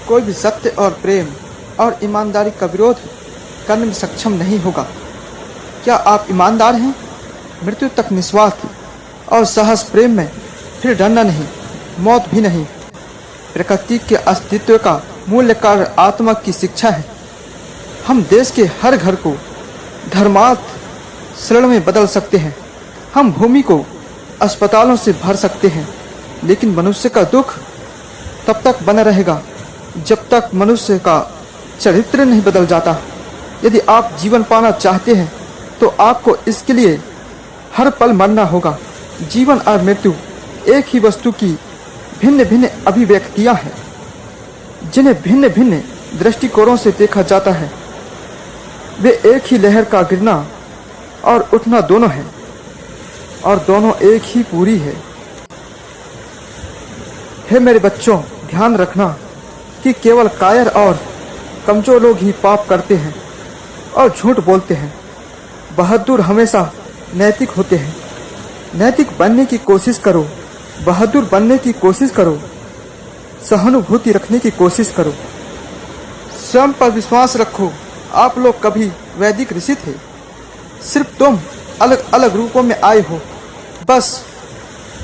कोई भी सत्य और प्रेम और ईमानदारी का विरोध करने में सक्षम नहीं होगा। क्या आप ईमानदार हैं? मृत्यु तक निस्वार्थ और साहस प्रेम में, फिर डरना नहीं, मौत भी नहीं। प्रकृति के अस्तित्व का मूल्य कार्य आत्मा की शिक्षा है। हम देश के हर घर को धर्मार्थ शरण में बदल सकते हैं। हम भूमि को अस्पतालों से भर सकते हैं, लेकिन मनुष्य का दुख तब तक बना रहेगा जब तक मनुष्य का चरित्र नहीं बदल जाता। यदि आप जीवन पाना चाहते हैं तो आपको इसके लिए हर पल मरना होगा। जीवन और मृत्यु एक ही वस्तु की भिन्न भिन्न अभिव्यक्तियां हैं, जिन्हें भिन्न भिन्न दृष्टिकोणों से देखा जाता है। वे एक ही लहर का गिरना और उठना दोनों हैं, और दोनों एक ही पूरी है। हे मेरे बच्चों, ध्यान रखना कि केवल कायर और कमजोर लोग ही पाप करते हैं और झूठ बोलते हैं। बहादुर हमेशा नैतिक होते हैं। नैतिक बनने की कोशिश करो, बहादुर बनने की कोशिश करो, सहानुभूति रखने की कोशिश करो, स्वयं पर विश्वास रखो। आप लोग कभी वैदिक ऋषि थे, सिर्फ तुम अलग अलग रूपों में आए हो। बस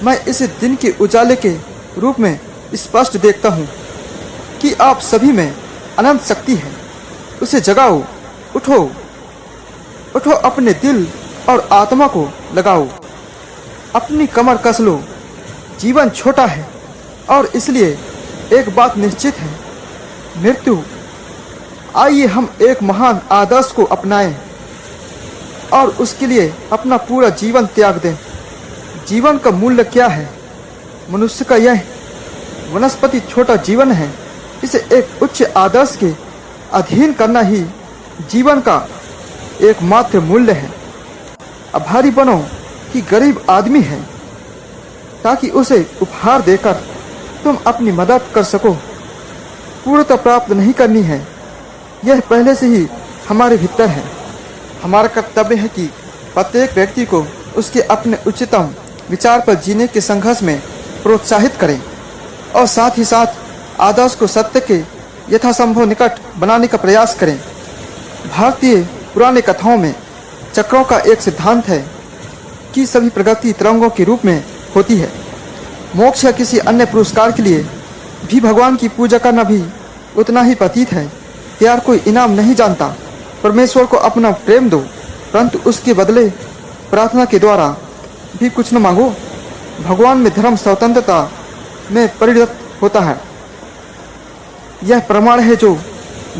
मैं इस दिन के उजाले के रूप में स्पष्ट देखता हूँ कि आप सभी में अनंत शक्ति है। उसे जगाओ, उठो, उठो, अपने दिल और आत्मा को लगाओ, अपनी कमर कस लो। जीवन छोटा है और इसलिए एक बात निश्चित है, मृत्यु। आइए हम एक महान आदर्श को अपनाएं और उसके लिए अपना पूरा जीवन त्याग दें। जीवन का मूल्य क्या है? मनुष्य का यह वनस्पति छोटा जीवन है। इसे एक उच्च आदर्श के अधीन करना ही जीवन का एकमात्र मूल्य है। आभारी बनो कि गरीब आदमी है, ताकि उसे उपहार देकर तुम अपनी मदद कर सको। पूर्णता प्राप्त नहीं करनी है, यह पहले से ही हमारे भीतर है। हमारा कर्तव्य है कि प्रत्येक व्यक्ति को उसके अपने उच्चतम विचार पर जीने के संघर्ष में प्रोत्साहित करें और साथ ही साथ आदर्श को सत्य के यथासंभव निकट बनाने का प्रयास करें। भारतीय पुराने कथाओं में चक्रों का एक सिद्धांत है कि सभी प्रगति तरंगों के रूप में होती है। मोक्ष या किसी अन्य पुरस्कार के लिए भी भगवान की पूजा करना भी उतना ही प्रतीत है। प्यार कोई इनाम नहीं जानता। परमेश्वर को अपना प्रेम दो, परंतु उसके बदले प्रार्थना के द्वारा भी कुछ न मांगो। भगवान में धर्म स्वतंत्रता में परिणत होता है। यह प्रमाण है जो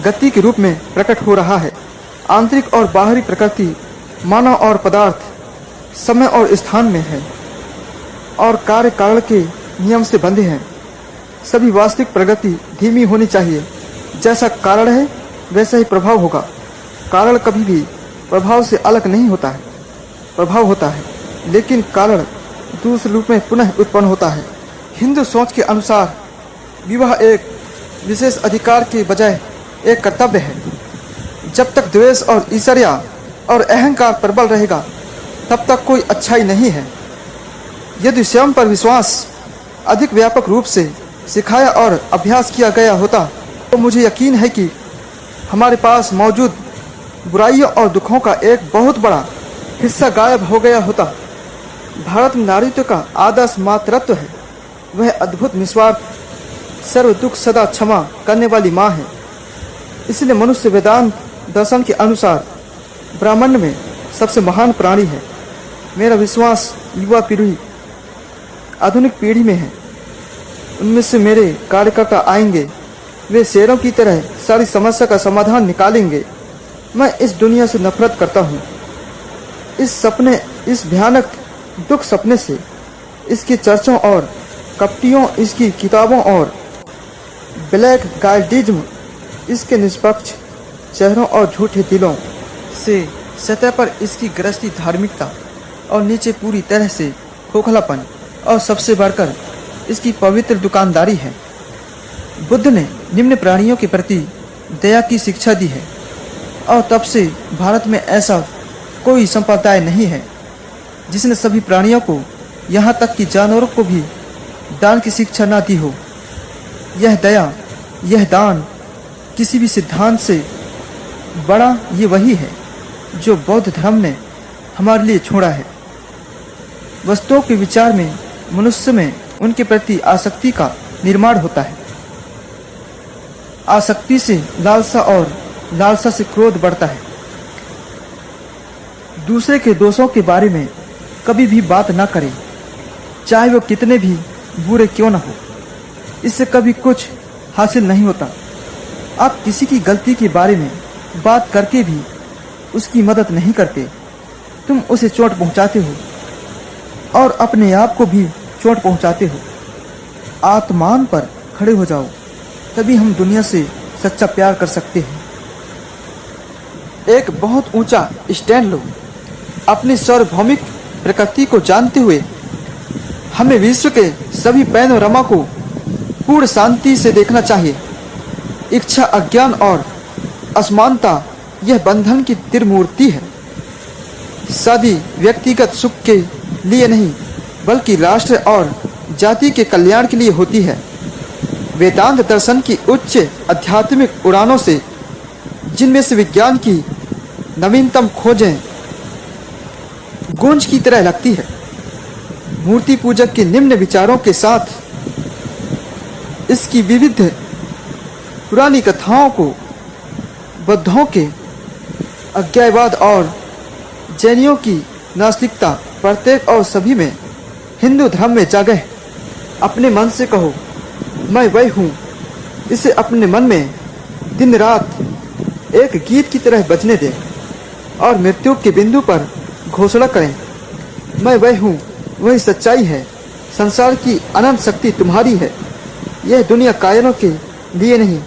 गति के रूप में प्रकट हो रहा है। आंतरिक और बाहरी प्रकृति, मानव और पदार्थ, समय और स्थान में है और कार्य कारण के नियम से बंधे हैं। सभी वास्तविक प्रगति धीमी होनी चाहिए। जैसा कारण है वैसा ही प्रभाव होगा। कारण कभी भी प्रभाव से अलग नहीं होता है। प्रभाव होता है, लेकिन कारण दूसरे रूप में पुनः उत्पन्न होता है। हिंदू सोच के अनुसार विवाह एक विशेष अधिकार के बजाय एक कर्तव्य है। जब तक द्वेष और ईर्ष्या और अहंकार प्रबल रहेगा, तब तक कोई अच्छाई नहीं है। यदि स्वयं पर विश्वास अधिक व्यापक रूप से सिखाया और अभ्यास किया गया होता, तो मुझे यकीन है कि हमारे पास मौजूद बुराइयों और दुखों का एक बहुत बड़ा हिस्सा गायब हो गया होता। भारत में नारीत्व का आदर्श मातृत्व है। वह अद्भुत निस्वार्थ, सर्व दुख सदा क्षमा करने वाली माँ है। इसलिए मनुष्य वेदांत दर्शन के अनुसार ब्राह्मण में सबसे महान प्राणी है। मेरा विश्वास युवा पीढ़ी आधुनिक पीढ़ी में है। उनमें से मेरे कार्यकर्ता आएंगे। वे शेरों की तरह सारी समस्या का समाधान निकालेंगे। मैं इस दुनिया से नफरत करता हूँ। इस भयानक दुख सपने से, इसकी चर्चों और कपटियों, इसकी किताबों और ब्लैक गाइडिज्म, इसके निष्पक्ष चेहरों और झूठे दिलों से, सतह पर इसकी गृहस्थी धार्मिकता और नीचे पूरी तरह से खोखलापन, और सबसे बढ़कर इसकी पवित्र दुकानदारी है। बुद्ध ने निम्न प्राणियों के प्रति दया की शिक्षा दी है और तब से भारत में ऐसा कोई संप्रदाय नहीं है जिसने सभी प्राणियों को, यहाँ तक कि जानवरों को भी दान की शिक्षा ना दी हो। यह दया यह दान किसी भी सिद्धांत से बड़ा ये वही है जो बौद्ध धर्म ने हमारे लिए छोड़ा है। वस्तुओं के विचार में मनुष्य में उनके प्रति आसक्ति का निर्माण होता है। आसक्ति से लालसा और लालसा से क्रोध बढ़ता है। दूसरे के दोषों के बारे में कभी भी बात ना करें, चाहे वो कितने भी बुरे क्यों ना हो। इससे कभी कुछ हासिल नहीं होता। आप किसी की गलती के बारे में बात करके भी उसकी मदद नहीं करते, तुम उसे चोट पहुंचाते हो और अपने आप को भी चोट पहुंचाते हो। आत्मान पर खड़े हो जाओ, तभी हम दुनिया से सच्चा प्यार कर सकते हैं। एक बहुत ऊंचा स्टैंड लो। अपनी सार्वभौमिक प्रकृति को जानते हुए हमें विश्व के सभी पैनोरमा को पूर्ण शांति से देखना चाहिए। इच्छा, अज्ञान और असमानता यह बंधन की त्रिमूर्ति है। शादी व्यक्तिगत सुख के लिए नहीं, बल्कि राष्ट्र और जाति के कल्याण के लिए होती है। वेदांत दर्शन की उच्च आध्यात्मिक उड़ानों से, जिनमें से विज्ञान की नवीनतम खोजें गूंज की तरह लगती है, मूर्ति पूजक के निम्न विचारों के साथ इसकी विविध पुरानी कथाओं को बौद्धों के अज्ञायवाद और जैनियों की नास्तिकता प्रत्येक और सभी में हिंदू धर्म में जागे है। अपने मन से कहो, मैं वही हूँ। इसे अपने मन में दिन रात एक गीत की तरह बजने दें और मृत्यु के बिंदु पर घोषणा करें, मैं वही हूँ, वही सच्चाई है। संसार की अनंत शक्ति तुम्हारी है। यह दुनिया कायरों के लिए नहीं।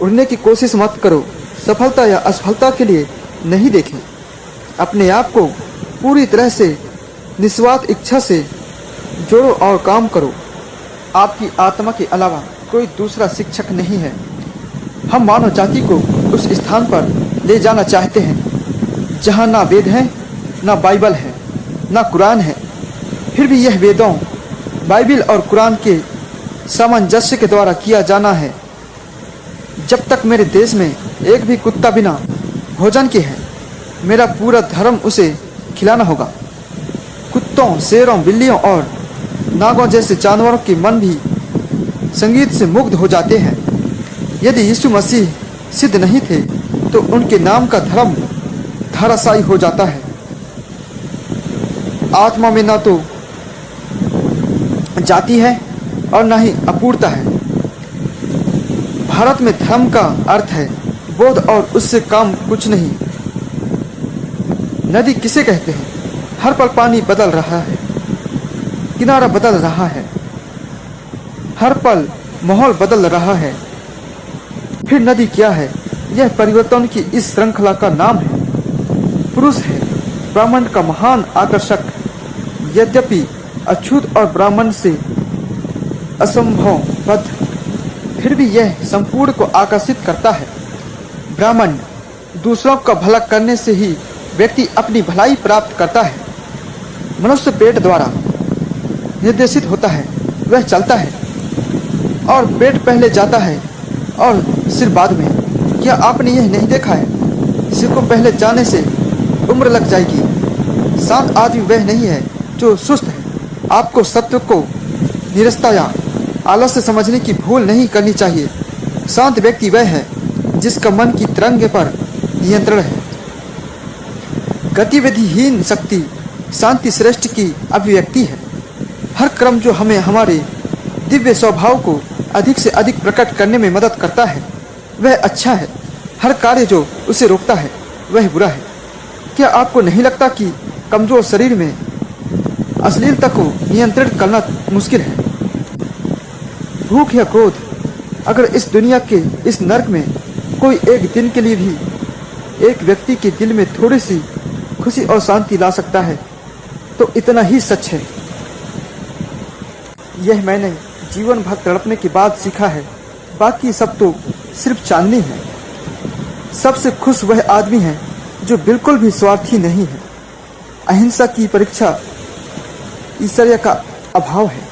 उड़ने की कोशिश मत करो। सफलता या असफलता के लिए नहीं देखें। अपने आप को पूरी तरह से निस्वार्थ इच्छा से जोड़ो और काम करो। आपकी आत्मा के अलावा कोई दूसरा शिक्षक नहीं है। हम मानव जाति को उस स्थान पर ले जाना चाहते हैं जहाँ ना वेद है, ना बाइबल है, ना कुरान है। फिर भी यह वेदों, बाइबल और कुरान के सामंजस्य के द्वारा किया जाना है। जब तक मेरे देश में एक भी कुत्ता बिना भोजन के है, मेरा पूरा धर्म उसे खिलाना होगा। कुत्तों, शेरों, बिल्लियों और नागों जैसे जानवरों के मन भी संगीत से मुग्ध हो जाते हैं। यदि यीशु मसीह सिद्ध नहीं थे तो उनके नाम का धर्म धराशायी हो जाता है। आत्मा में ना तो जाति है और ना ही अपूर्णता है। भारत में धर्म का अर्थ है बोध और उससे काम कुछ नहीं। नदी किसे कहते हैं? हर पल पानी बदल रहा है, किनारा बदल रहा है, हर पल माहौल बदल रहा है। फिर नदी क्या है? यह परिवर्तन की इस श्रृंखला का नाम है। पुरुष है ब्राह्मण का महान आकर्षक, यद्यपि अछूत और ब्राह्मण से असंभव बद्ध, फिर भी यह संपूर्ण को आकर्षित करता है। ब्राह्मण दूसरों का भला करने से ही व्यक्ति अपनी भलाई प्राप्त करता है। मनुष्य पेट द्वारा निर्देशित होता है, वह चलता है और पेट पहले जाता है और सिर बाद में। क्या आपने यह नहीं देखा है? सिर को पहले जाने से उम्र लग जाएगी। शांत आदमी वह नहीं है जो सुस्त है। आपको सत्य को निरस्ता या आलस्य समझने की भूल नहीं करनी चाहिए। शांत व्यक्ति वह है जिसका मन की तरंग पर नियंत्रण है। गतिविधिहीन शक्ति शांति श्रेष्ठ की अभिव्यक्ति है। हर क्रम जो हमें हमारे दिव्य स्वभाव को अधिक से अधिक प्रकट करने में मदद करता है वह अच्छा है। हर कार्य जो उसे रोकता है वह बुरा है। क्या आपको नहीं लगता कि कमजोर शरीर में अश्लीलता को नियंत्रित करना मुश्किल है? भूख या क्रोध अगर इस दुनिया के इस नर्क में कोई एक दिन के लिए भी एक व्यक्ति के दिल में थोड़ी सी खुशी और शांति ला सकता है तो इतना ही सच है। यह मैंने जीवन भर तड़पने के बाद सीखा है। बाकी सब तो सिर्फ चांदनी है। सबसे खुश वह आदमी है जो बिल्कुल भी स्वार्थी नहीं है। अहिंसा की परीक्षा ईश्वर्य का अभाव है।